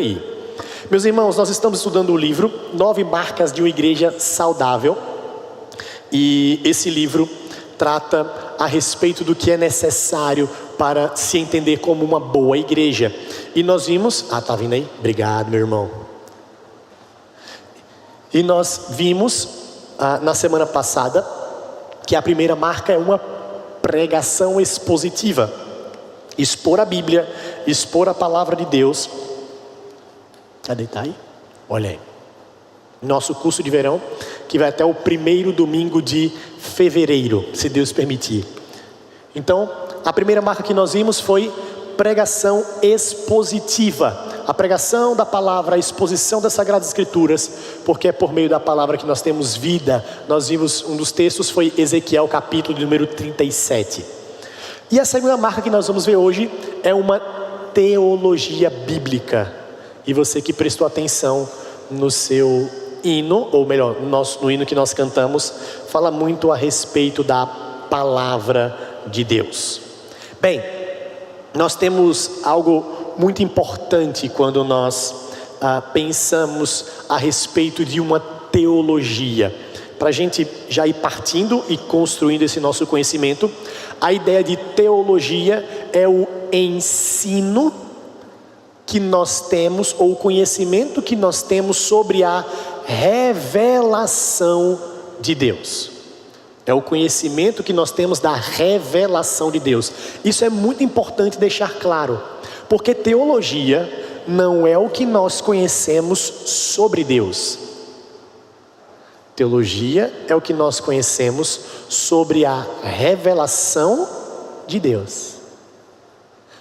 aí. Meus irmãos, nós estamos estudando o livro 9 Marcas de uma Igreja Saudável. E esse livro trata a respeito do que é necessário para se entender como uma boa igreja. E nós vimos... tá vindo aí? Obrigado, meu irmão. E nós vimos na semana passada que a primeira marca é uma pregação expositiva. Expor a Bíblia, expor a palavra de Deus. Cadê? Tá aí? Olha aí. Nosso curso de verão, que vai até o primeiro domingo de fevereiro, se Deus permitir. Então, a primeira marca que nós vimos foi pregação expositiva. A pregação da palavra, a exposição das Sagradas Escrituras, porque é por meio da palavra que nós temos vida. Nós vimos, um dos textos foi Ezequiel capítulo número 37. E a segunda marca que nós vamos ver hoje é uma teologia bíblica. E você que prestou atenção no seu hino, ou melhor, no hino que nós cantamos, fala muito a respeito da palavra de Deus. Bem, nós temos algo muito importante quando nós pensamos a respeito de uma teologia. Para a gente já ir partindo e construindo esse nosso conhecimento, a ideia de teologia é o ensino que nós temos, ou o conhecimento que nós temos sobre a revelação de Deus. É o conhecimento que nós temos da revelação de Deus. Isso é muito importante deixar claro, porque teologia não é o que nós conhecemos sobre Deus. Teologia é o que nós conhecemos sobre a revelação de Deus.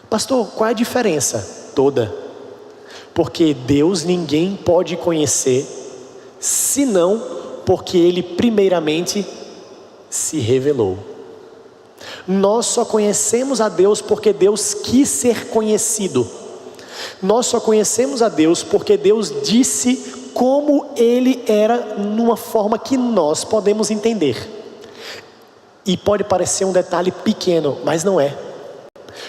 Pastor, qual é a diferença? Toda. Porque Deus ninguém pode conhecer, senão porque Ele primeiramente se revelou. Nós só conhecemos a Deus porque Deus quis ser conhecido. Nós só conhecemos a Deus porque Deus disse como Ele era, numa forma que nós podemos entender. E pode parecer um detalhe pequeno, mas não é.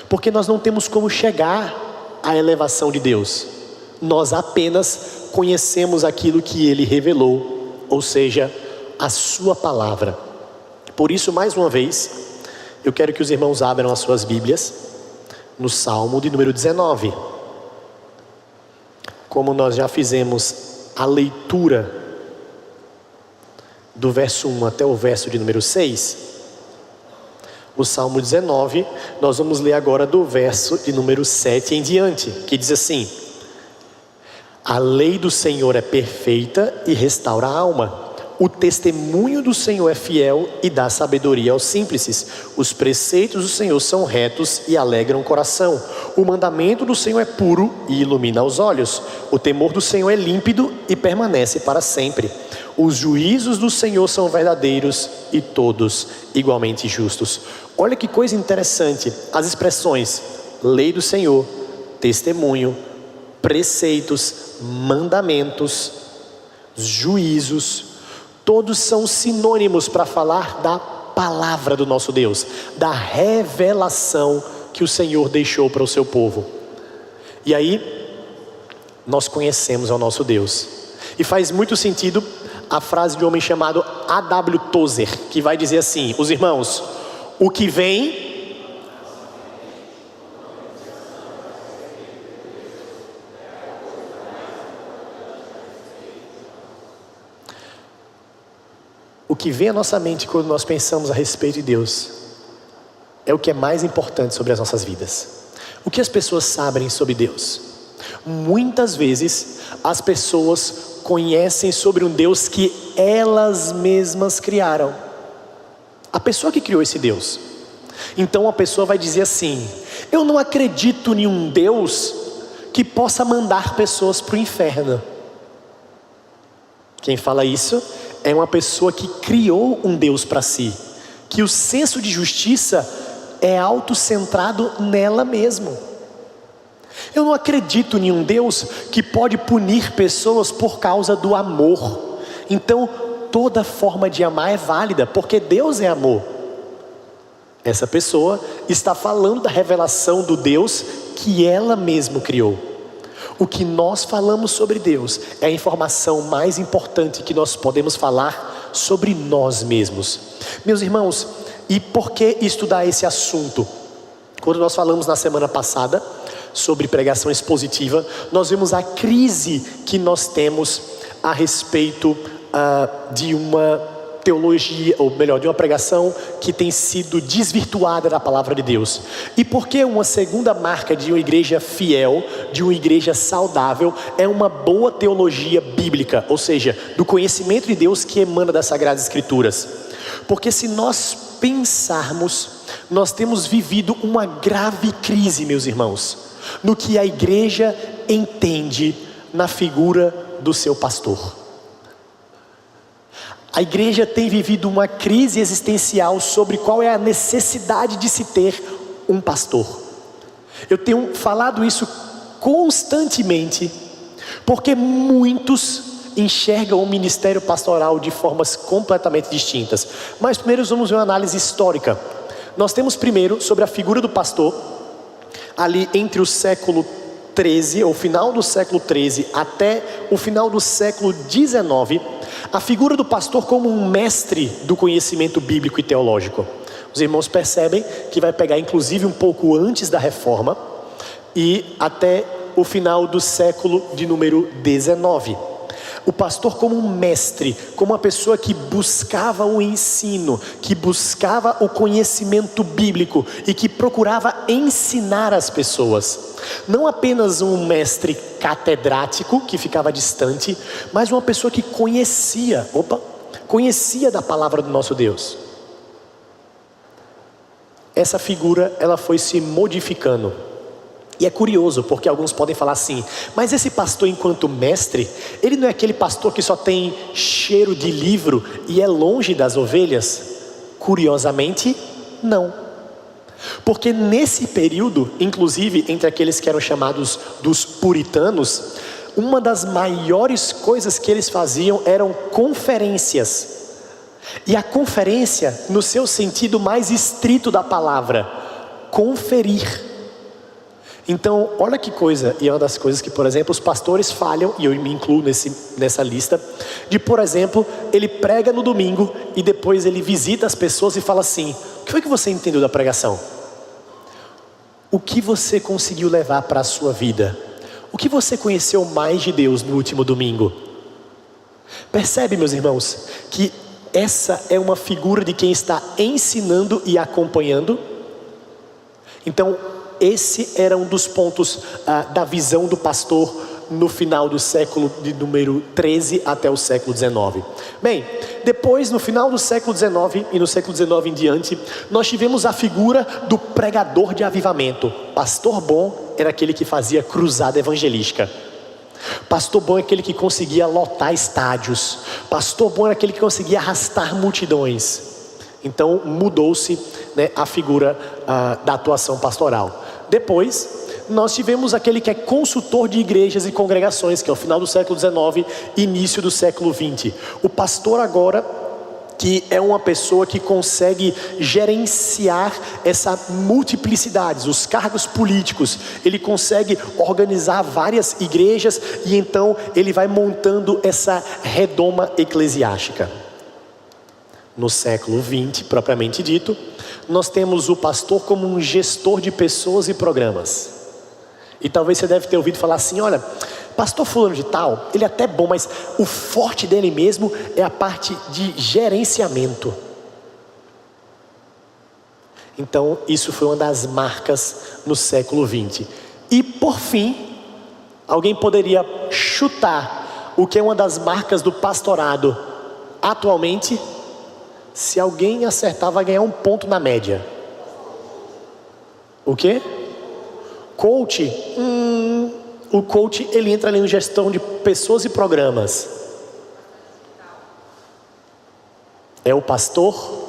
Porque nós não temos como chegar à elevação de Deus. Nós apenas conhecemos aquilo que Ele revelou, ou seja, a sua palavra. Por isso, mais uma vez, eu quero que os irmãos abram as suas Bíblias no Salmo de número 19. Como nós já fizemos a leitura do verso 1 até o verso de número 6, o Salmo 19, nós vamos ler agora do verso de número 7 em diante, que diz assim: a lei do Senhor é perfeita e restaura a alma. O testemunho do Senhor é fiel e dá sabedoria aos simples. Os preceitos do Senhor são retos e alegram o coração. O mandamento do Senhor é puro e ilumina os olhos. O temor do Senhor é límpido e permanece para sempre. Os juízos do Senhor são verdadeiros e todos igualmente justos. Olha que coisa interessante, as expressões lei do Senhor, testemunho, preceitos, mandamentos, juízos, todos são sinônimos para falar da palavra do nosso Deus, da revelação que o Senhor deixou para o seu povo. E aí, nós conhecemos ao nosso Deus. E faz muito sentido a frase de um homem chamado A.W. Tozer, que vai dizer assim: os irmãos, o que vem... O que vem à nossa mente quando nós pensamos a respeito de Deus é o que é mais importante sobre as nossas vidas. O que as pessoas sabem sobre Deus? Muitas vezes as pessoas conhecem sobre um Deus que elas mesmas criaram. A pessoa que criou esse Deus. Então a pessoa vai dizer assim: eu não acredito em um Deus que possa mandar pessoas para o inferno. Quem fala isso é uma pessoa que criou um Deus para si, que o senso de justiça é autocentrado nela mesmo. Eu não acredito em um Deus que pode punir pessoas por causa do amor. Então toda forma de amar é válida, porque Deus é amor. Essa pessoa está falando da revelação do Deus que ela mesma criou. O que nós falamos sobre Deus é a informação mais importante que nós podemos falar sobre nós mesmos. Meus irmãos, e por que estudar esse assunto? Quando nós falamos na semana passada sobre pregação expositiva, nós vimos a crise que nós temos a respeito de uma teologia, ou melhor, de uma pregação que tem sido desvirtuada da palavra de Deus. E porque uma segunda marca de uma igreja fiel, de uma igreja saudável, é uma boa teologia bíblica, ou seja, do conhecimento de Deus que emana das Sagradas Escrituras. Porque se nós pensarmos, nós temos vivido uma grave crise, meus irmãos, no que a igreja entende na figura do seu pastor. A igreja tem vivido uma crise existencial sobre qual é a necessidade de se ter um pastor. Eu tenho falado isso constantemente, porque muitos enxergam o ministério pastoral de formas completamente distintas. Mas primeiro vamos ver uma análise histórica. Nós temos primeiro sobre a figura do pastor, ali entre o século 13, ou final do século 13 até o final do século 19, a figura do pastor como um mestre do conhecimento bíblico e teológico. Os irmãos percebem que vai pegar inclusive um pouco antes da reforma e até o final do século de número 19. O pastor como um mestre, como uma pessoa que buscava o ensino, que buscava o conhecimento bíblico e que procurava ensinar as pessoas. Não apenas um mestre catedrático que ficava distante, mas uma pessoa que conhecia da palavra do nosso Deus. Essa figura, ela foi se modificando. E é curioso, porque alguns podem falar assim: mas esse pastor enquanto mestre, ele não é aquele pastor que só tem cheiro de livro e é longe das ovelhas? Curiosamente, não. Porque nesse período, inclusive entre aqueles que eram chamados dos puritanos, uma das maiores coisas que eles faziam eram conferências. E a conferência, no seu sentido mais estrito da palavra, conferir. Então, olha que coisa, e é uma das coisas que, por exemplo, os pastores falham, e eu me incluo nessa lista, de, por exemplo, ele prega no domingo e depois ele visita as pessoas e fala assim: o que foi que você entendeu da pregação? O que você conseguiu levar para a sua vida? O que você conheceu mais de Deus no último domingo? Percebe, meus irmãos, que essa é uma figura de quem está ensinando e acompanhando? Então, esse era um dos pontos da visão do pastor no final do século de número 13 até o século 19. Bem, depois no final do século 19 e no século 19 em diante, nós tivemos a figura do pregador de avivamento. Pastor bom era aquele que fazia cruzada evangelística. Pastor bom é aquele que conseguia lotar estádios. Pastor bom era aquele que conseguia arrastar multidões. Então mudou-se, né, a figura da atuação pastoral. Depois nós tivemos aquele que é consultor de igrejas e congregações, que é o final do século 19, início do século 20. O pastor agora, que é uma pessoa que consegue gerenciar essa multiplicidade, os cargos políticos, ele consegue organizar várias igrejas e então ele vai montando essa redoma eclesiástica. No século 20, propriamente dito, nós temos o pastor como um gestor de pessoas e programas. E talvez você deve ter ouvido falar assim: olha, pastor fulano de tal, ele é até bom, mas o forte dele mesmo é a parte de gerenciamento. Então isso foi uma das marcas no século 20. E por fim, alguém poderia chutar o que é uma das marcas do pastorado atualmente? Se alguém acertar, vai ganhar um ponto na média. O quê? Coach? O coach, ele entra ali na gestão de pessoas e programas. É o pastor,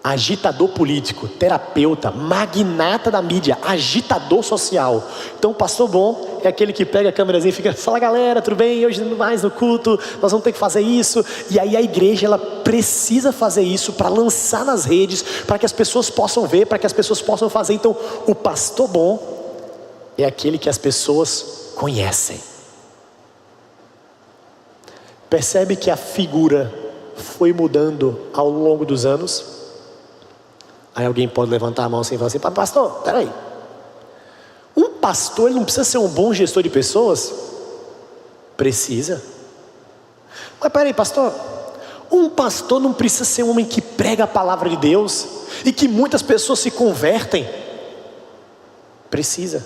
agitador político, terapeuta, magnata da mídia, agitador social. Então o pastor bom é aquele que pega a câmerazinha e fica: fala galera, tudo bem? Hoje mais no culto, nós vamos ter que fazer isso. E aí a igreja, ela precisa fazer isso para lançar nas redes, para que as pessoas possam ver, para que as pessoas possam fazer. Então o pastor bom é aquele que as pessoas conhecem. Percebe que a figura foi mudando ao longo dos anos? Aí alguém pode levantar a mão assim e falar assim: pastor, peraí, um pastor ele não precisa ser um bom gestor de pessoas? Precisa. Mas peraí, pastor, um pastor não precisa ser um homem que prega a palavra de Deus e que muitas pessoas se convertem? Precisa.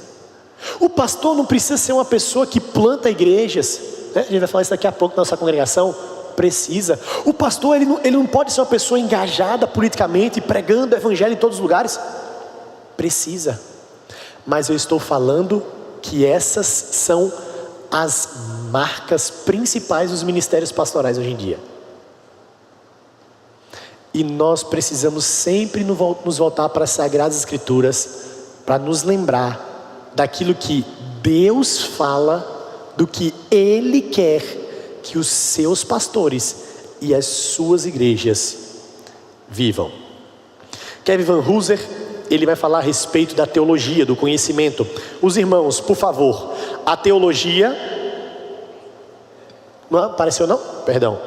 O pastor não precisa ser uma pessoa que planta igrejas, né? A gente vai falar isso daqui a pouco na nossa congregação. Precisa. O pastor ele não pode ser uma pessoa engajada politicamente, pregando o evangelho em todos os lugares? Precisa. Mas eu estou falando que essas são as marcas principais dos ministérios pastorais hoje em dia. E nós precisamos sempre nos voltar para as Sagradas Escrituras, para nos lembrar daquilo que Deus fala, do que Ele quer que os seus pastores e as suas igrejas vivam. Kevin Van Hooser, ele vai falar a respeito da teologia, do conhecimento. Os irmãos, por favor, a teologia... Não apareceu não? Perdão.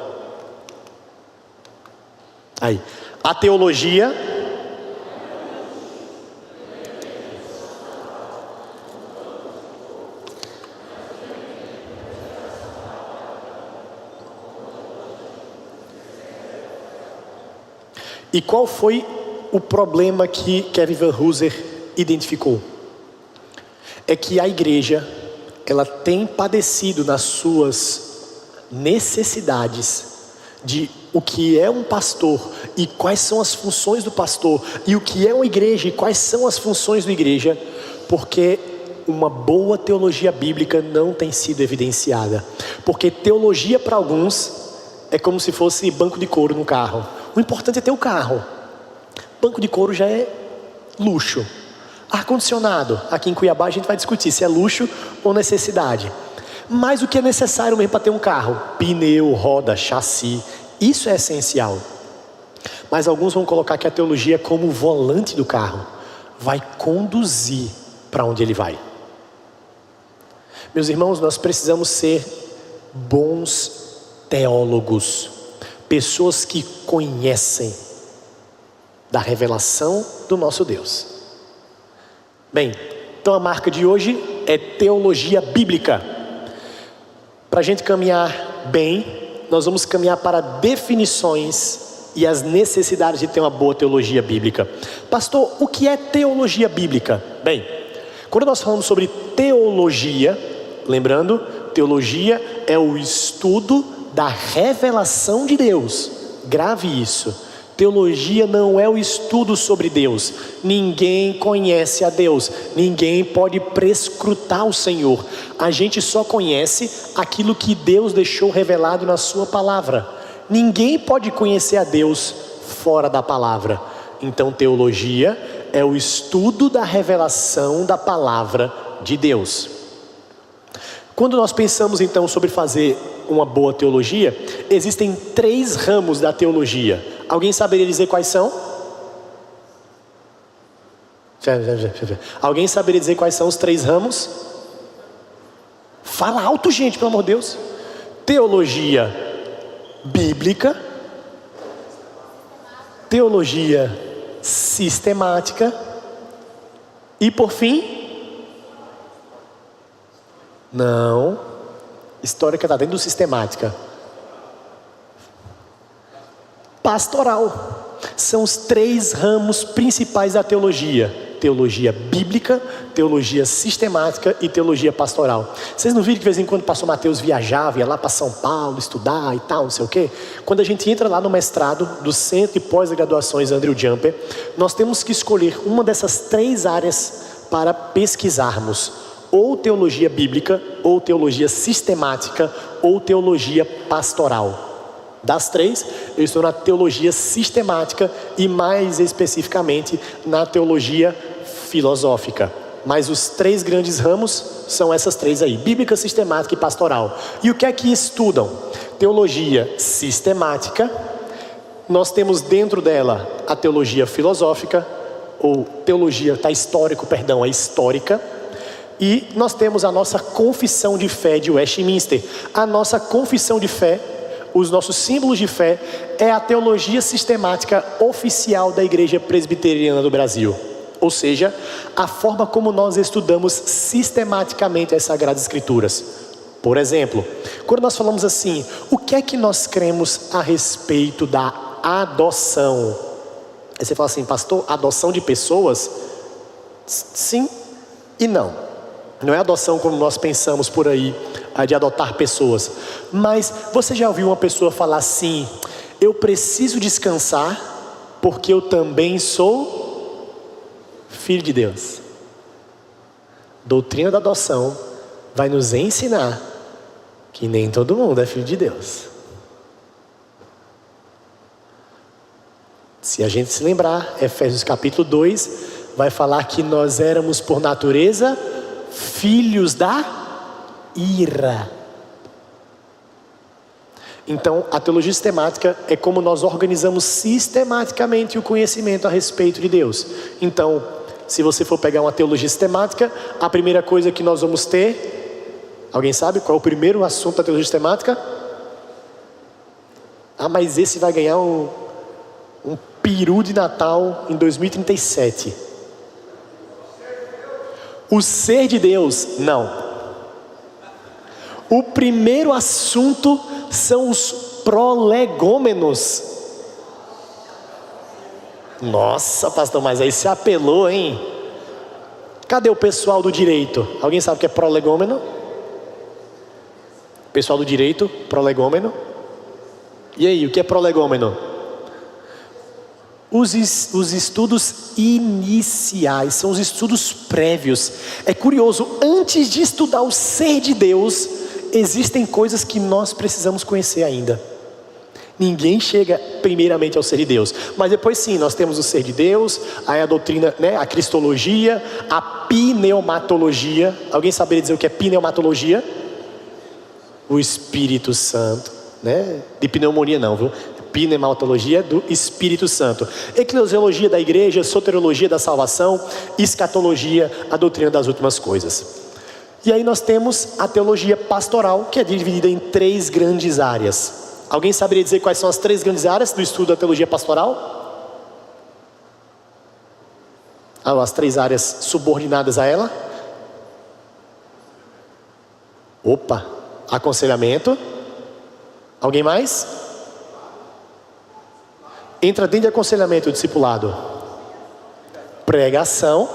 Aí. A teologia... E qual foi o problema que Kevin Van Hooser identificou? É que a igreja, ela tem padecido nas suas necessidades de o que é um pastor e quais são as funções do pastor, e o que é uma igreja e quais são as funções da igreja, porque uma boa teologia bíblica não tem sido evidenciada. Porque teologia para alguns é como se fosse banco de couro no carro. O importante é ter o carro. Banco de couro já é luxo. Ar-condicionado, aqui em Cuiabá a gente vai discutir se é luxo ou necessidade. Mas o que é necessário mesmo para ter um carro? Pneu, roda, chassi. Isso é essencial. Mas alguns vão colocar que a teologia é como o volante do carro. Vai conduzir para onde ele vai. Meus irmãos, nós precisamos ser bons teólogos. Pessoas que conhecem da revelação do nosso Deus. Bem, então a marca de hoje é teologia bíblica. Para a gente caminhar bem, nós vamos caminhar para definições e as necessidades de ter uma boa teologia bíblica. Pastor, o que é teologia bíblica? Bem, quando nós falamos sobre teologia, lembrando, teologia é o estudo da revelação de Deus. Grave isso. Teologia não é o estudo sobre Deus. Ninguém conhece a Deus. Ninguém pode prescrutar o Senhor. A gente só conhece aquilo que Deus deixou revelado na sua palavra. Ninguém pode conhecer a Deus fora da palavra. Então teologia é o estudo da revelação da palavra de Deus. Quando nós pensamos então sobre fazer uma boa teologia, existem 3 ramos da teologia. Alguém saberia dizer quais são? Alguém saberia dizer quais são os 3 ramos? Fala alto, gente, pelo amor de Deus. Teologia bíblica, teologia sistemática e por fim... Não, histórica está dentro do sistemática. Pastoral. São os 3 ramos principais da teologia: teologia bíblica, teologia sistemática e teologia pastoral. Vocês não viram que de vez em quando o pastor Mateus viajava, ia lá para São Paulo estudar e tal, não sei o quê? Quando a gente entra lá no mestrado do Centro de Pós-Graduações Andrew Jumper, nós temos que escolher uma dessas 3 áreas para pesquisarmos: ou teologia bíblica, ou teologia sistemática, ou teologia pastoral. Das 3, eu estou na teologia sistemática e mais especificamente na teologia filosófica. Mas os 3 grandes ramos são essas 3 aí: bíblica, sistemática e pastoral. E o que é que estudam? Teologia sistemática, nós temos dentro dela a teologia filosófica, ou teologia, tá histórico, perdão, a histórica. E nós temos a nossa confissão de fé de Westminster. A nossa confissão de fé, os nossos símbolos de fé, é a teologia sistemática oficial da Igreja Presbiteriana do Brasil. Ou seja, a forma como nós estudamos sistematicamente as Sagradas Escrituras. Por exemplo, quando nós falamos assim, o que é que nós cremos a respeito da adoção? Aí você fala assim, pastor, adoção de pessoas? Sim e não. Não é adoção como nós pensamos por aí, de adotar pessoas. Mas você já ouviu uma pessoa falar assim, eu preciso descansar porque eu também sou filho de Deus? Doutrina da adoção vai nos ensinar que nem todo mundo é filho de Deus. Se a gente se lembrar, Efésios capítulo 2 vai falar que nós éramos por natureza filhos da ira. Então, a teologia sistemática é como nós organizamos sistematicamente o conhecimento a respeito de Deus. Então, se você for pegar uma teologia sistemática, a primeira coisa que nós vamos ter, alguém sabe qual é o primeiro assunto da teologia sistemática? Mas esse vai ganhar um peru de Natal em 2037. O ser de Deus, não. O primeiro assunto são os prolegômenos. Nossa, pastor, mas aí se apelou, hein? Cadê o pessoal do direito? Alguém sabe o que é prolegômeno? Pessoal do direito, prolegômeno. E aí, o que é prolegômeno? Os estudos iniciais, são os estudos prévios. É curioso, antes de estudar o ser de Deus, existem coisas que nós precisamos conhecer ainda. Ninguém chega primeiramente ao ser de Deus. Mas depois sim, nós temos o ser de Deus, aí a doutrina, né, a cristologia, a pneumatologia. Alguém saberia dizer o que é pneumatologia? O Espírito Santo, né? De pneumonia não, viu? Pneumatologia do Espírito Santo. Eclesiologia da igreja, soteriologia da salvação, escatologia, a doutrina das últimas coisas. E aí nós temos a teologia pastoral, que é dividida em 3 grandes áreas. Alguém saberia dizer quais são as 3 grandes áreas do estudo da teologia pastoral? As 3 áreas subordinadas a ela? Opa! Aconselhamento. Alguém mais? Entra dentro de aconselhamento o discipulado: pregação,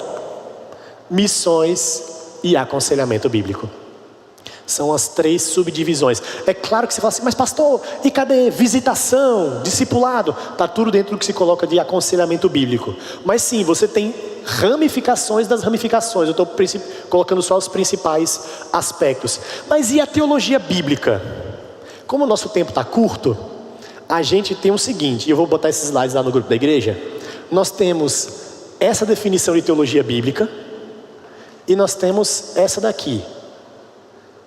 missões e aconselhamento bíblico. São as 3 subdivisões. É claro que você fala assim, mas pastor, e cadê visitação, discipulado? Está tudo dentro do que se coloca de aconselhamento bíblico. Mas sim, você tem ramificações das ramificações. Eu estou colocando só os principais aspectos. Mas e a teologia bíblica? Como o nosso tempo está curto, a gente tem o seguinte, e eu vou botar esses slides lá no grupo da igreja. Nós temos essa definição de teologia bíblica e nós temos essa daqui.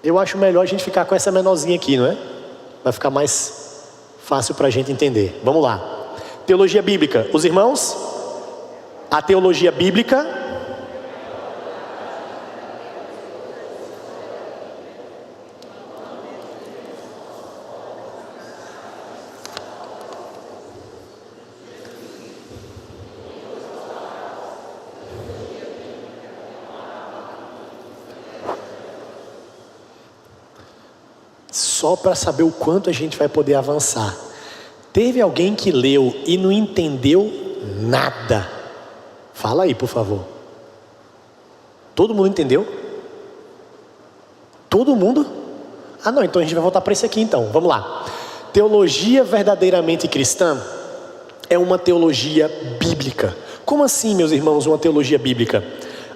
Eu acho melhor a gente ficar com essa menorzinha aqui, não é? Vai ficar mais fácil para a gente entender. Vamos lá. Teologia bíblica. Os irmãos? A teologia bíblica... Só para saber o quanto a gente vai poder avançar. Teve alguém que leu e não entendeu nada? Fala aí, por favor. Todo mundo entendeu? Todo mundo? Não, então a gente vai voltar para esse aqui então. Vamos lá. Teologia verdadeiramente cristã é uma teologia bíblica. Como assim, meus irmãos, uma teologia bíblica?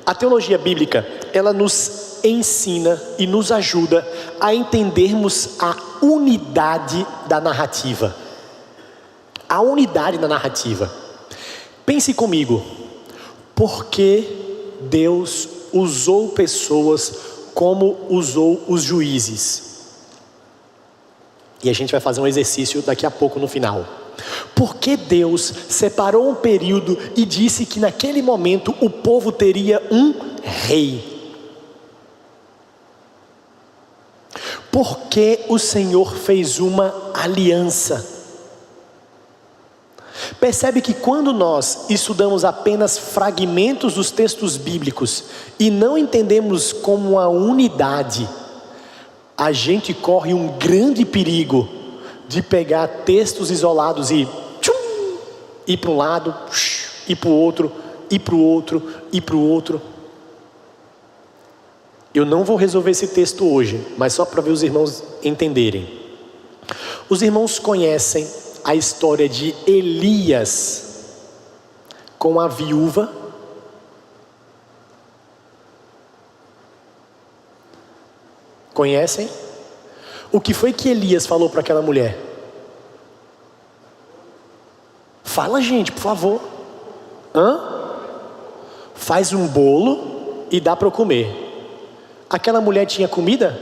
A teologia bíblica, ela nos ensina e nos ajuda a entendermos a unidade da narrativa. A unidade da narrativa. Pense comigo. Por que Deus usou pessoas como usou os juízes? E a gente vai fazer um exercício daqui a pouco no final. Por que Deus separou um período e disse que naquele momento o povo teria um rei? Porque o Senhor fez uma aliança. Percebe que quando nós estudamos apenas fragmentos dos textos bíblicos e não entendemos como uma unidade, a gente corre um grande perigo de pegar textos isolados e ir para um lado, ir para o outro, ir para o outro, ir para o outro. Eu não vou resolver esse texto hoje, mas só para ver os irmãos entenderem. Os irmãos conhecem a história de Elias com a viúva? Conhecem? O que foi que Elias falou para aquela mulher? Fala, gente, por favor. Faz um bolo e dá para eu comer. Aquela mulher tinha comida?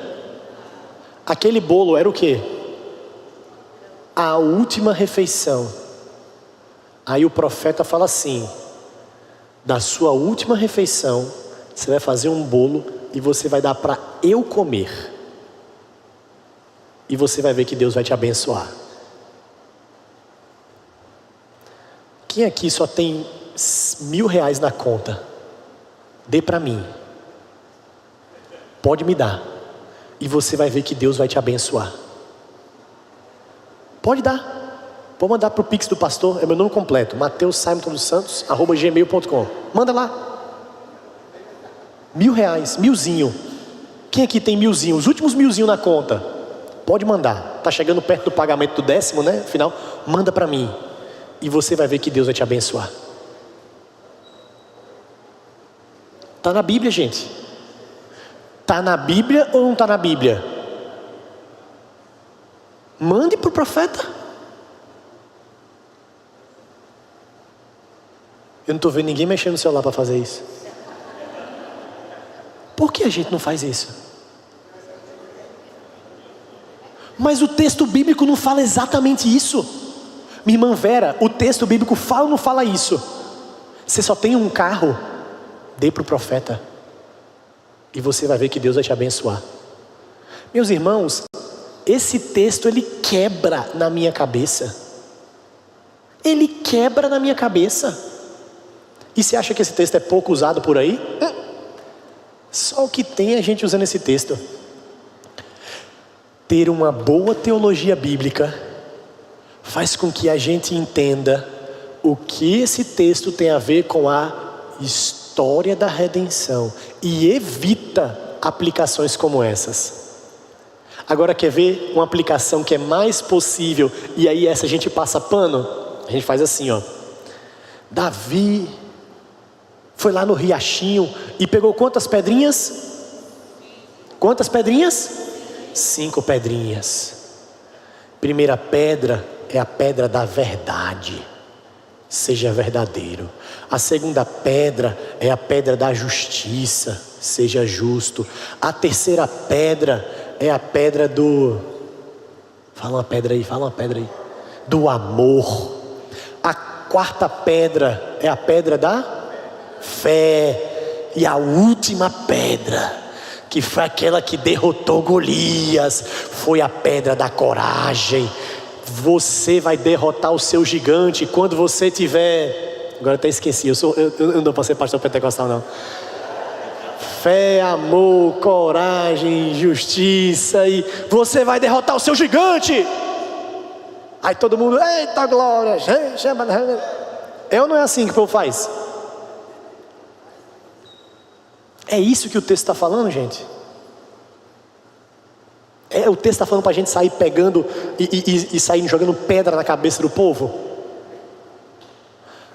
Aquele bolo era o quê? A última refeição. Aí o profeta fala assim: da sua última refeição, você vai fazer um bolo e você vai dar para eu comer. E você vai ver que Deus vai te abençoar. Quem aqui só tem R$1.000 na conta? Dê para mim. Pode me dar. E você vai ver que Deus vai te abençoar. Pode dar. Vou mandar para o Pix do pastor. É meu nome completo: mateussimon.santos@gmail.com. Manda lá. R$1.000, milzinho. Quem aqui tem milzinho? Os últimos milzinho na conta. Pode mandar. Está chegando perto do pagamento do 10º, né? Final. Manda para mim. E você vai ver que Deus vai te abençoar. Está na Bíblia, gente. Está na Bíblia ou não está na Bíblia? Mande para o profeta. Eu não estou vendo ninguém mexendo no celular para fazer isso. Por que a gente não faz isso? Mas o texto bíblico não fala exatamente isso. Minha irmã Vera, o texto bíblico fala ou não fala isso? Você só tem um carro? Dê para o profeta. E você vai ver que Deus vai te abençoar. Meus irmãos, esse texto ele quebra na minha cabeça. Ele quebra na minha cabeça. E você acha que esse texto é pouco usado por aí? Só o que tem a gente usando esse texto. Ter uma boa teologia bíblica faz com que a gente entenda o que esse texto tem a ver com a história da redenção e evita aplicações como essas. Agora quer ver uma aplicação que é mais possível e aí essa a gente passa pano? A gente faz assim, ó. Davi foi lá no riachinho e pegou quantas pedrinhas? Quantas pedrinhas? 5 pedrinhas. Primeira pedra é a pedra da verdade. Seja verdadeiro. A segunda pedra é a pedra da justiça. Seja justo. A terceira pedra é a pedra do... Fala uma pedra aí, do amor. A quarta pedra é a pedra da fé. E a última pedra, que foi aquela que derrotou Golias, foi a pedra da coragem. Você vai derrotar o seu gigante quando você tiver... Agora até esqueci, eu não dou para ser pastor pentecostal não. Fé, amor, coragem, justiça, e você vai derrotar o seu gigante. Aí todo mundo, eita glória, é ou não é assim que o povo faz? É isso que o texto está falando, gente? O texto está falando para a gente sair pegando e sair jogando pedra na cabeça do povo?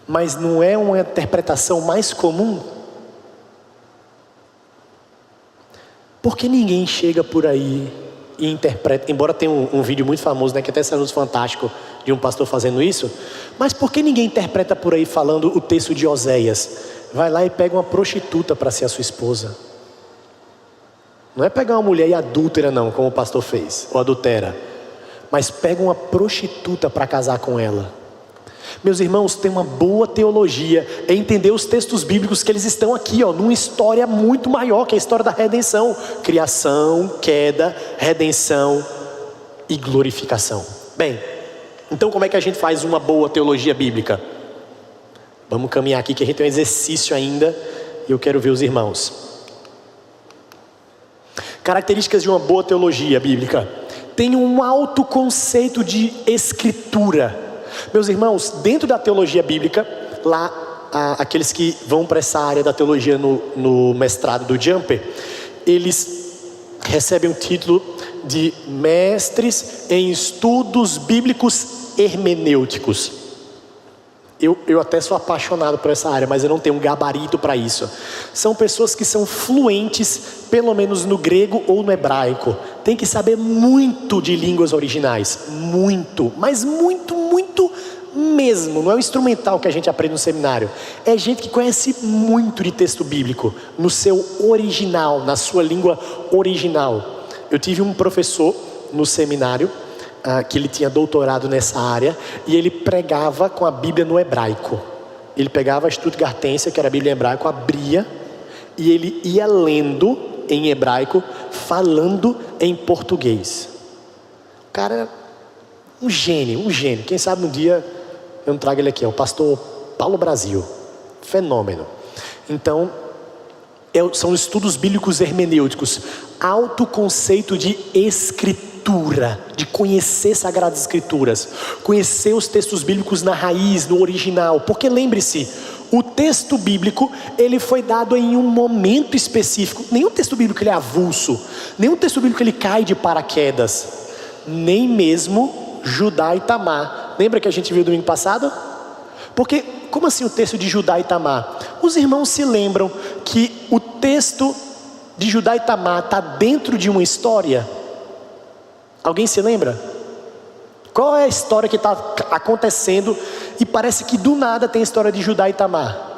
Mas não é uma interpretação mais comum? Porque ninguém chega por aí e interpreta, embora tenha um vídeo muito famoso, né, que até saiu no Fantástico, de um pastor fazendo isso, mas por que ninguém interpreta por aí falando o texto de Oséias? Vai lá e pega uma prostituta para ser a sua esposa. Não é pegar uma mulher e adúltera não, como o pastor fez, ou adultera. Mas pega uma prostituta para casar com ela. Meus irmãos, ter uma boa teologia é entender os textos bíblicos que eles estão aqui, numa história muito maior, que é a história da redenção. Criação, queda, redenção e glorificação. Bem, então como é que a gente faz uma boa teologia bíblica? Vamos caminhar aqui que a gente tem um exercício ainda e eu quero ver os irmãos. Características de uma boa teologia bíblica: tem um alto conceito de escritura. Meus irmãos, dentro da teologia bíblica, lá aqueles que vão para essa área da teologia no mestrado do Jumper, eles recebem o título de mestres em estudos bíblicos hermenêuticos. Eu até sou apaixonado por essa área, mas eu não tenho um gabarito para isso. São pessoas que são fluentes, pelo menos no grego ou no hebraico. Tem que saber muito de línguas originais. Muito, mas muito mesmo. Não é o instrumental que a gente aprende no seminário. É gente que conhece muito de texto bíblico, no seu original, na sua língua original. Eu tive um professor no seminário, que ele tinha doutorado nessa área, e ele pregava com a Bíblia no hebraico. Ele pegava a Stuttgartense, que era a Bíblia em hebraico, abria, e ele ia lendo em hebraico, falando em português. O cara era um gênio. Quem sabe um dia eu não trago ele aqui, é o pastor Paulo Brasil. Fenômeno. Então, são estudos bíblicos hermenêuticos, alto conceito de escritura, de conhecer Sagradas Escrituras, conhecer os textos bíblicos na raiz, no original, porque lembre-se, o texto bíblico, ele foi dado em um momento específico. Nenhum texto bíblico ele é avulso, nenhum texto bíblico ele cai de paraquedas, nem mesmo Judá e Tamar. Lembra que a gente viu domingo passado? Porque, como assim o texto de Judá e Tamar? Os irmãos se lembram que o texto de Judá e Tamar está dentro de uma história? Alguém se lembra? Qual é a história que está acontecendo e parece que do nada tem a história de Judá e Tamar?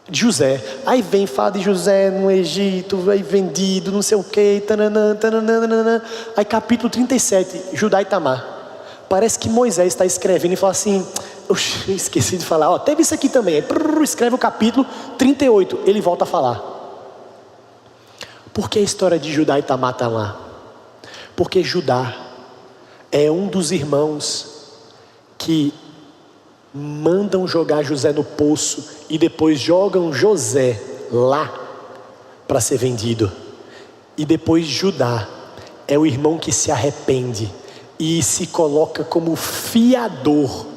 De José. Aí vem, fala de José no Egito, aí vendido, não sei o que, aí capítulo 37, Judá e Tamar. Parece que Moisés está escrevendo e fala assim, esqueci de falar, teve isso aqui também. Aí, escreve o capítulo 38, ele volta a falar. Por que a história de Judá e Tamar está lá? Porque Judá é um dos irmãos que mandam jogar José no poço e depois jogam José lá para ser vendido. E depois Judá é o irmão que se arrepende e se coloca como fiador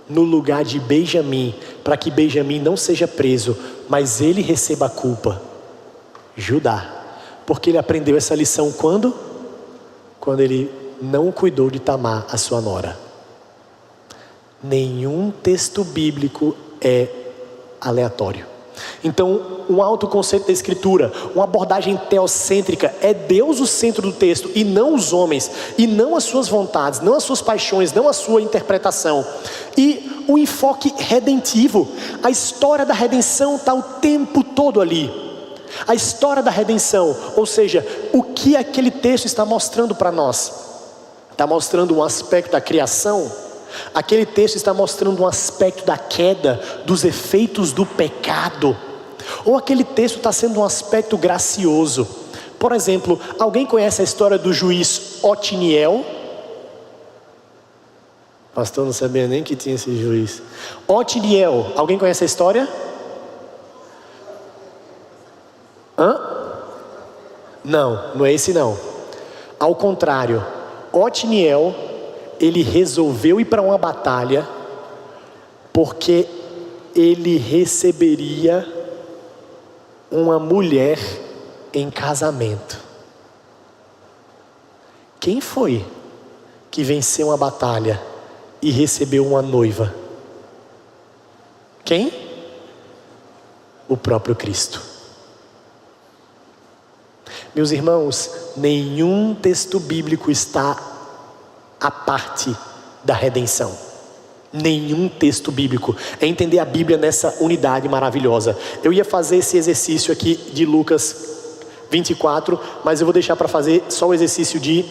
no lugar de Benjamim, para que Benjamim não seja preso, mas ele receba a culpa. Judá. Porque ele aprendeu essa lição quando? Quando ele não cuidou de Tamar, a sua nora. Nenhum texto bíblico é aleatório. Então, um alto conceito da escritura, uma abordagem teocêntrica, é Deus o centro do texto e não os homens, e não as suas vontades, não as suas paixões, não a sua interpretação. E o enfoque redentivo, a história da redenção está o tempo todo ali. A história da redenção, ou seja, o que aquele texto está mostrando para nós? Está mostrando um aspecto da criação? Aquele texto está mostrando um aspecto da queda, dos efeitos do pecado? Ou aquele texto está sendo um aspecto gracioso? Por exemplo, alguém conhece a história do juiz Otiniel? Pastor, não sabia nem que tinha esse juiz. Otiniel, alguém conhece a história? Não é esse não. Ao contrário, Otiniel, ele resolveu ir para uma batalha porque ele receberia uma mulher em casamento. Quem foi que venceu uma batalha e recebeu uma noiva? Quem? O próprio Cristo. Meus irmãos, nenhum texto bíblico está à parte da redenção. Nenhum texto bíblico. É entender a Bíblia nessa unidade maravilhosa. Eu ia fazer esse exercício aqui de Lucas 24, mas eu vou deixar para fazer só o exercício de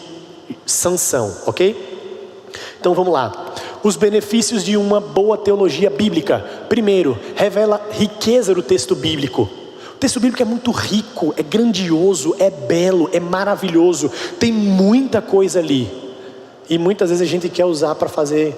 Sansão, ok? Então vamos lá. os benefícios de uma boa teologia bíblica. Primeiro, revela riqueza do texto bíblico. O texto bíblico é muito rico, é grandioso, é belo, é maravilhoso. Tem muita coisa ali. E muitas vezes a gente quer usar para fazer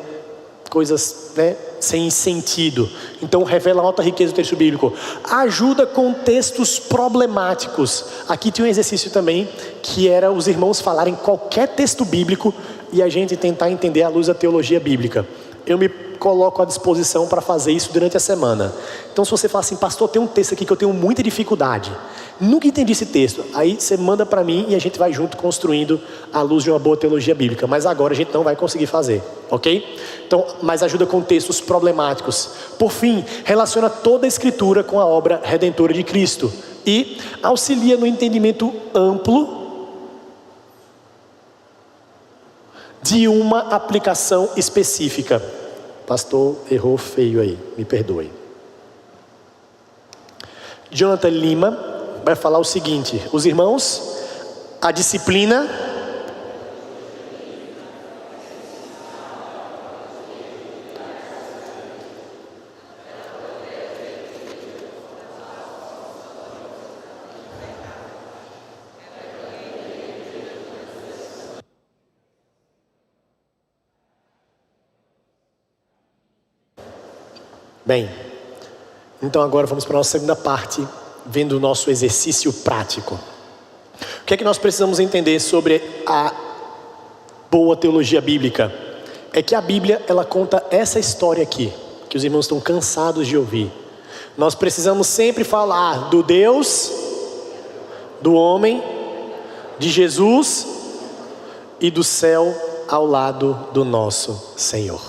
coisas, sem sentido. Então revela alta riqueza do texto bíblico. Ajuda com textos problemáticos. Aqui tinha um exercício também, que era os irmãos falarem qualquer texto bíblico e a gente tentar entender à luz da teologia bíblica. Eu me coloco à disposição para fazer isso durante a semana. Então se você fala assim, pastor, tem um texto aqui que eu tenho muita dificuldade, nunca entendi esse texto, aí você manda para mim e a gente vai junto construindo à luz de uma boa teologia bíblica. Mas agora a gente não vai conseguir fazer, ok? Então, mas ajuda com textos problemáticos. Por fim, relaciona toda a escritura com a obra redentora de Cristo e auxilia no entendimento amplo de uma aplicação específica. Pastor errou feio aí, me perdoe. Jonathan Lima vai falar o seguinte: os irmãos, a disciplina Bem, então agora vamos para a nossa segunda parte, vendo o nosso exercício prático. O que é que nós precisamos entender sobre a boa teologia bíblica? É que a Bíblia, ela conta essa história aqui, que os irmãos estão cansados de ouvir. Nós precisamos sempre falar do Deus, do homem, de Jesus e do céu ao lado do nosso Senhor.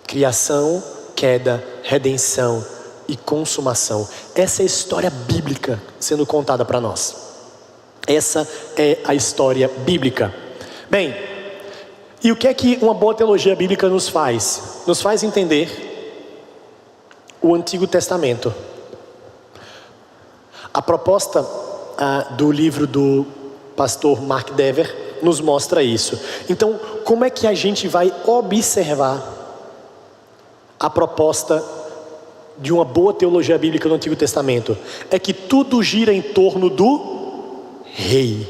Criação, queda, redenção e consumação. Essa é a história bíblica sendo contada para nós. Essa é a história bíblica. Bem, e o que é que uma boa teologia bíblica nos faz? Nos faz entender o Antigo Testamento. A proposta do livro do pastor Mark Dever nos mostra isso. Então, como é que a gente vai observar a proposta de uma boa teologia bíblica no Antigo Testamento? É que tudo gira em torno do rei.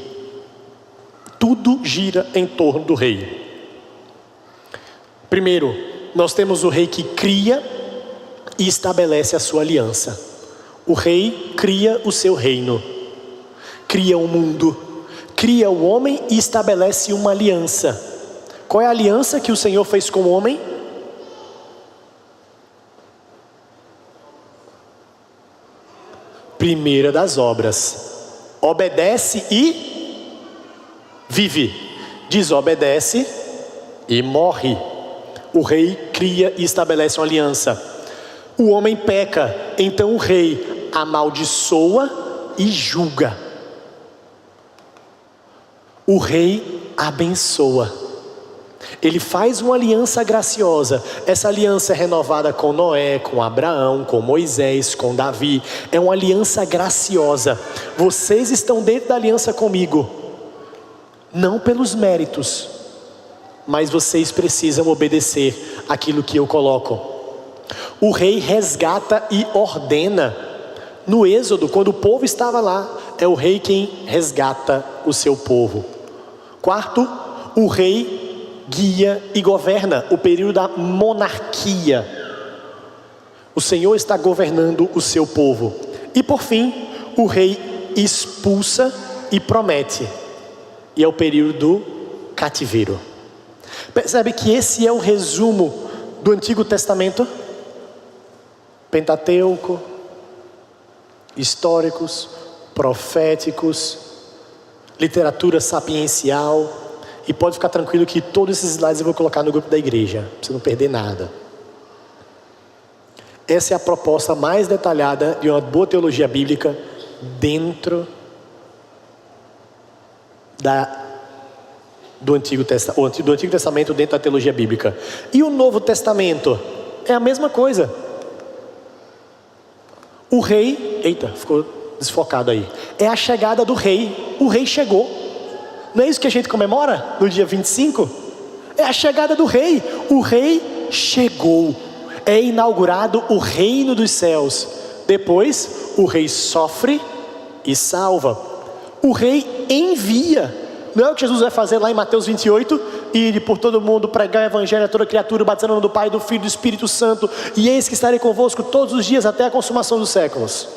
Tudo gira em torno do rei. Primeiro, nós temos o rei que cria e estabelece a sua aliança. O rei cria o seu reino, cria o mundo, cria o homem e estabelece uma aliança. Qual é a aliança que o Senhor fez com o homem? Primeira das obras: obedece e vive, desobedece e morre. O rei cria e estabelece uma aliança. O homem peca, então o rei amaldiçoa e julga. O rei abençoa. Ele faz uma aliança graciosa. Essa aliança é renovada com Noé, com Abraão, com Moisés, com Davi. É uma aliança graciosa. Vocês estão dentro da aliança comigo, não pelos méritos, mas vocês precisam obedecer aquilo que eu coloco. O rei resgata e ordena. No Êxodo, quando o povo estava lá, é o rei quem resgata o seu povo. Quarto, o rei guia e governa, o período da monarquia. O Senhor está governando o seu povo. E por fim, o rei expulsa e promete, e é o período do cativeiro. Percebe que esse é o resumo do Antigo Testamento? Pentateuco, históricos, proféticos, literatura sapiencial. E pode ficar tranquilo que todos esses slides eu vou colocar no grupo da igreja, para você não perder nada. Essa é a proposta mais detalhada de uma boa teologia bíblica dentro do Antigo Testamento, dentro da teologia bíblica. E o Novo Testamento é a mesma coisa. O rei, ficou desfocado aí. É a chegada do rei. O rei chegou. Não é isso que a gente comemora no dia 25? É a chegada do rei. O rei chegou. É inaugurado o reino dos céus. Depois, o rei sofre e salva. O rei envia. Não é o que Jesus vai fazer lá em Mateus 28? Ir por todo mundo, pregar o evangelho a toda criatura, batizando no nome do Pai, do Filho e do Espírito Santo. E eis que estarei convosco todos os dias até a consumação dos séculos.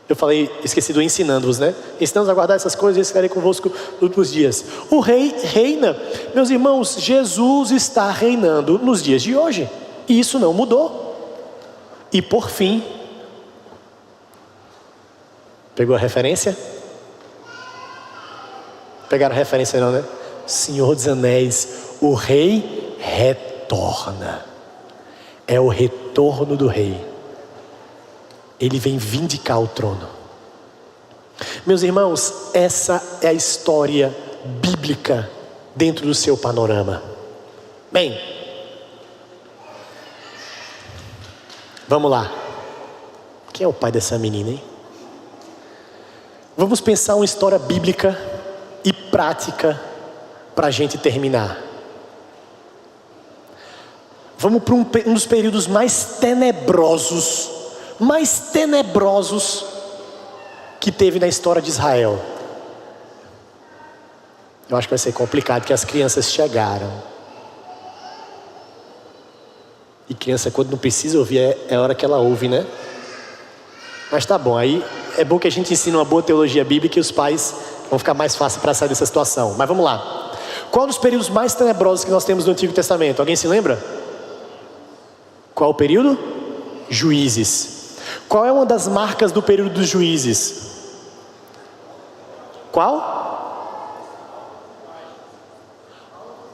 Eu falei, esqueci do ensinando-vos, né? Ensinamos a guardar essas coisas e estarei convosco nos últimos dias. O rei reina. Meus irmãos, Jesus está reinando nos dias de hoje. E isso não mudou. E por fim, pegou a referência? Pegaram a referência não, né? Senhor dos Anéis, o rei retorna. É o retorno do rei. Ele vem vindicar o trono. Meus irmãos, essa é a história bíblica dentro do seu panorama. Bem, vamos lá. Quem é o pai dessa menina, hein? Vamos pensar uma história bíblica e prática para a gente terminar. Vamos para um dos períodos mais tenebrosos que teve na história de Israel. Eu acho que vai ser complicado, porque as crianças chegaram. E criança, quando não precisa ouvir, é a hora que ela ouve, né? Mas tá bom, aí é bom que a gente ensine uma boa teologia bíblica e os pais vão ficar mais fácil para sair dessa situação. Mas vamos lá. Qual dos períodos mais tenebrosos que nós temos no Antigo Testamento? Alguém se lembra? Qual o período? Juízes. Qual é uma das marcas do período dos juízes? Qual?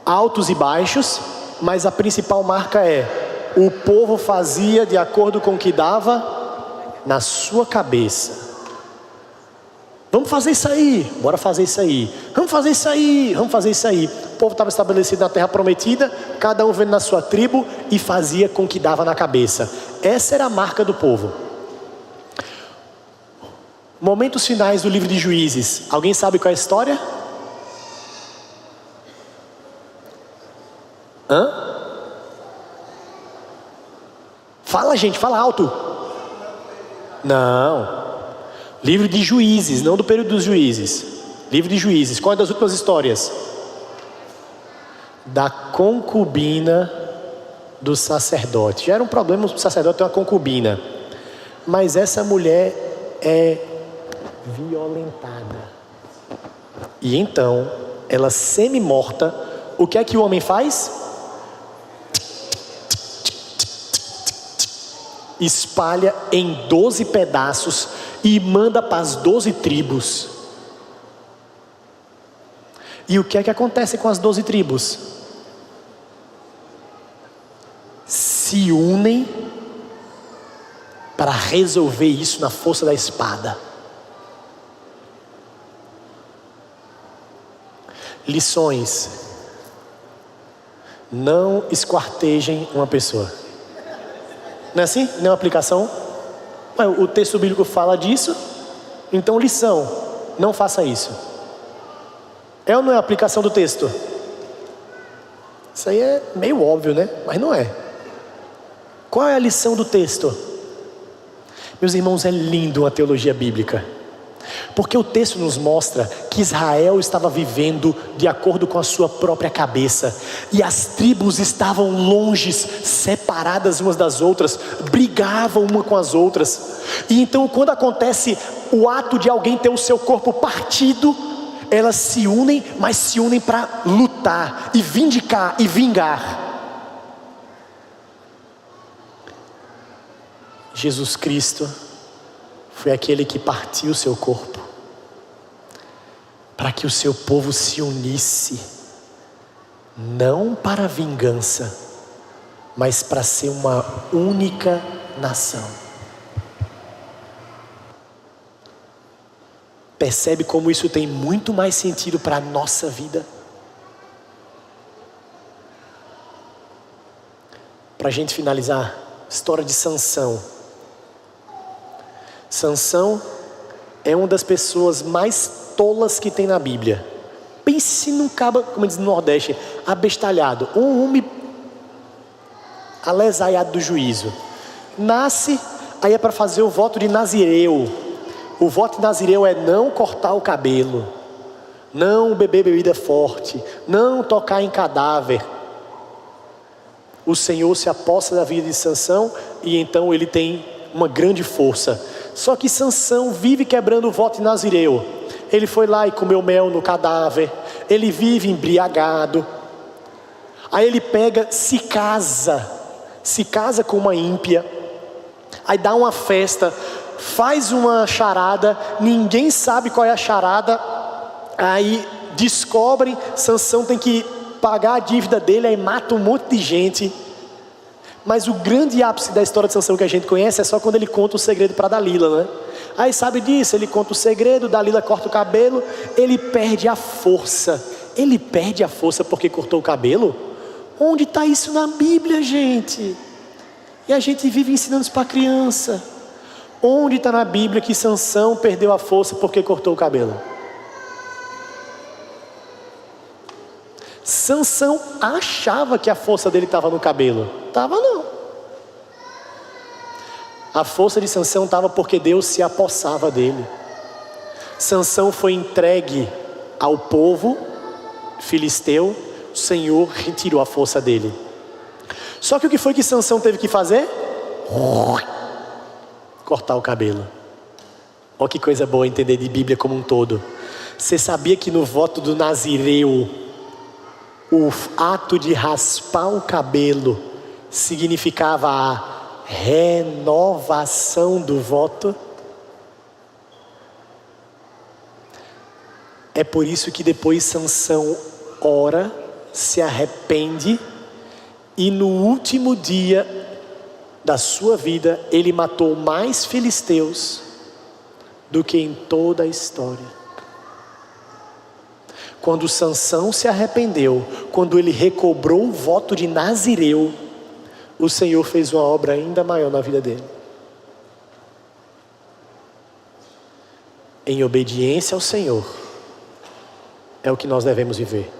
Altos e baixos, mas a principal marca é: o povo fazia de acordo com o que dava na sua cabeça. Vamos fazer isso aí, bora fazer isso aí. Vamos fazer isso aí, vamos fazer isso aí. O povo estava estabelecido na terra prometida, cada um vendo na sua tribo e fazia com o que dava na cabeça. Essa era a marca do povo. Momentos finais do livro de Juízes. Alguém sabe qual é a história? Fala, gente, fala alto. Não. Livro de Juízes, não do período dos juízes. Livro de Juízes. Qual é das últimas histórias? Da concubina do sacerdote. Já era um problema o sacerdote ter uma concubina. Mas essa mulher é violentada. E então, ela semi-morta, o que é que o homem faz? Espalha em 12 pedaços e manda para as 12 tribos. E o que é que acontece com as 12 tribos? Se unem para resolver isso na força da espada. Lições: não esquartejem uma pessoa. Não é assim? Não é uma aplicação? O texto bíblico fala disso. Então, lição: não faça isso. É ou não é a aplicação do texto? Isso aí é meio óbvio, né? Mas não é. Qual é a lição do texto? Meus irmãos, é lindo uma teologia bíblica, porque o texto nos mostra que Israel estava vivendo de acordo com a sua própria cabeça, e as tribos estavam longe, separadas umas das outras, brigavam uma com as outras. E então, quando acontece o ato de alguém ter o seu corpo partido, elas se unem, mas se unem para lutar e vindicar e vingar. Jesus Cristo foi aquele que partiu o seu corpo para que o seu povo se unisse, não para a vingança, mas para ser uma única nação. Percebe como isso tem muito mais sentido para a nossa vida? Para a gente finalizar, história de Sansão. Sansão é uma das pessoas mais tolas que tem na Bíblia. Pense num caba, como diz no Nordeste, abestalhado. Um homem aleijado do juízo. Nasce, aí é para fazer o voto de Nazireu. O voto de Nazireu é não cortar o cabelo, não beber bebida forte, não tocar em cadáver. O Senhor se aposta da vida de Sansão e então ele tem uma grande força. Só que Sansão vive quebrando o voto de Nazireu. Ele foi lá e comeu mel no cadáver, ele vive embriagado. Aí ele pega, se casa com uma ímpia, aí dá uma festa, faz uma charada, ninguém sabe qual é a charada, aí descobrem, Sansão tem que pagar a dívida dele, aí mata um monte de gente. Mas o grande ápice da história de Sansão que a gente conhece é só quando ele conta o segredo para Dalila, né? Aí sabe disso, ele conta o segredo, Dalila corta o cabelo, ele perde a força. Ele perde a força porque cortou o cabelo? Onde está isso na Bíblia, gente? E a gente vive ensinando isso para criança. Onde está na Bíblia que Sansão perdeu a força porque cortou o cabelo? Sansão achava que a força dele estava no cabelo. Estava não. A força de Sansão estava porque Deus se apossava dele. Sansão foi entregue ao povo filisteu, o Senhor retirou a força dele. Só que o que foi que Sansão teve que fazer? Cortar o cabelo. Olha que coisa boa entender de Bíblia como um todo. Você sabia que no voto do Nazireu, o ato de raspar o cabelo significava a renovação do voto? É por isso que depois Sansão ora, se arrepende e no último dia da sua vida ele matou mais filisteus do que em toda a história. Quando Sansão se arrependeu, quando ele recobrou o voto de Nazireu, o Senhor fez uma obra ainda maior na vida dele. Em obediência ao Senhor é o que nós devemos viver.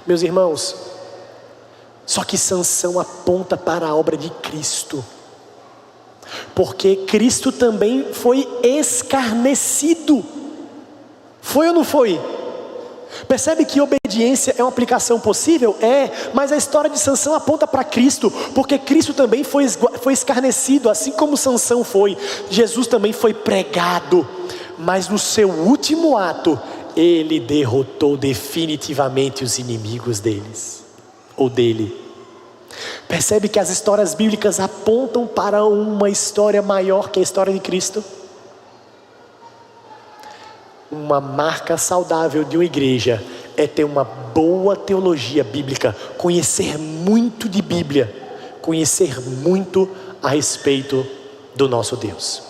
Meus irmãos, só que Sansão aponta para a obra de Cristo, porque Cristo também foi escarnecido. Foi ou não foi? Percebe que obediência é uma aplicação possível? É, mas a história de Sansão aponta para Cristo, porque Cristo também foi escarnecido, assim como Sansão foi. Jesus também foi pregado, mas no seu último ato, ele derrotou definitivamente os inimigos deles, ou dele. Percebe que as histórias bíblicas apontam para uma história maior que a história de Cristo? Uma marca saudável de uma igreja é ter uma boa teologia bíblica, conhecer muito de Bíblia, conhecer muito a respeito do nosso Deus.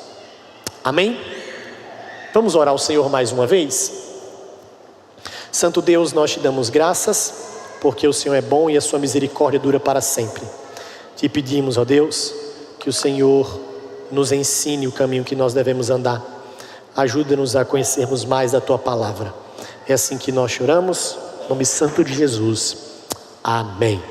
Amém? Vamos orar ao Senhor mais uma vez? Santo Deus, nós te damos graças, porque o Senhor é bom e a sua misericórdia dura para sempre. Te pedimos, ó Deus, que o Senhor nos ensine o caminho que nós devemos andar. Ajuda-nos a conhecermos mais da tua palavra. É assim que nós choramos, em nome santo de Jesus. Amém.